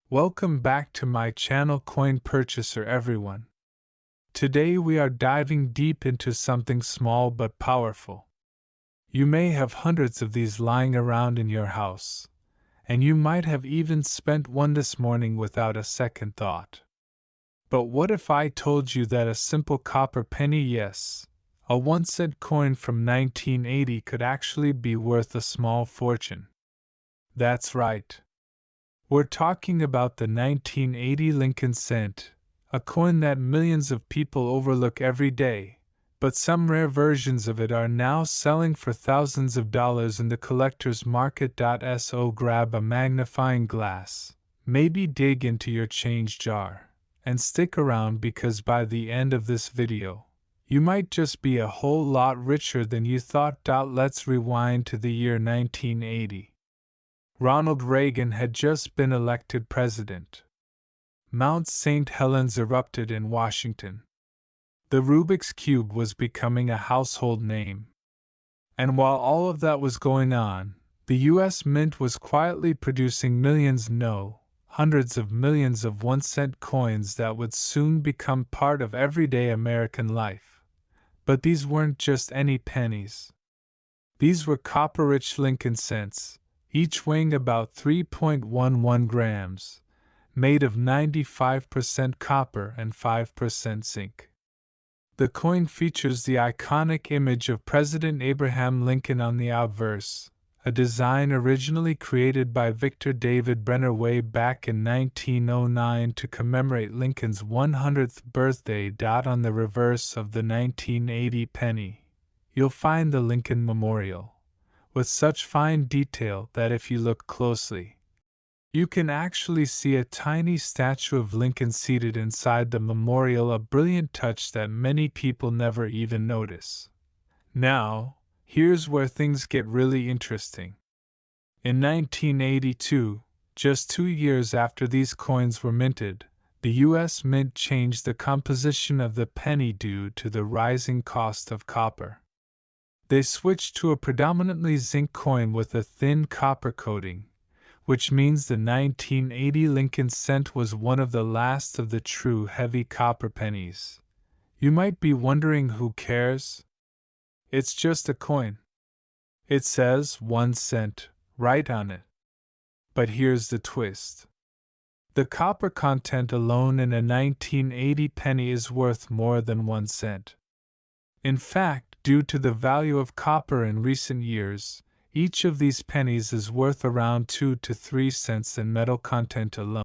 Welcome back to my channel Coin Purchaser everyone. Today we are diving deep into something small but powerful. You may have hundreds of these lying around in your house, and you might have even spent one this morning without a second thought. But what if I told you that a simple copper penny, yes, a 1-cent coin from 1980 could actually be worth a small fortune? That's right. We're talking about the 1980 Lincoln cent, a coin that millions of people overlook every day, but some rare versions of it are now selling for thousands of dollars in the collector's market. So grab a magnifying glass, maybe dig into your change jar, and stick around because by the end of this video, you might just be a whole lot richer than you thought. Let's rewind to the year 1980. Ronald Reagan had just been elected president. Mount St. Helens erupted in Washington. The Rubik's Cube was becoming a household name. And while all of that was going on, the U.S. Mint was quietly producing hundreds of millions of 1-cent coins that would soon become part of everyday American life. But these weren't just any pennies. These were copper-rich Lincoln cents, each weighing about 3.11 grams, made of 95% copper and 5% zinc. The coin features the iconic image of President Abraham Lincoln on the obverse, a design originally created by Victor David Brenner way back in 1909 to commemorate Lincoln's 100th birthday. On the reverse of the 1980 penny, you'll find the Lincoln Memorial, with such fine detail that if you look closely, you can actually see a tiny statue of Lincoln seated inside the memorial, a brilliant touch that many people never even notice. Now, here's where things get really interesting. In 1982, just 2 years after these coins were minted, the U.S. Mint changed the composition of the penny due to the rising cost of copper. They switched to a predominantly zinc coin with a thin copper coating, which means the 1980 Lincoln cent was one of the last of the true heavy copper pennies. You might be wondering, who cares? It's just a coin. It says 1 cent right on it. But here's the twist. The copper content alone in a 1980 penny is worth more than 1 cent. In fact, due to the value of copper in recent years, each of these pennies is worth around 2 to 3 cents in metal content alone.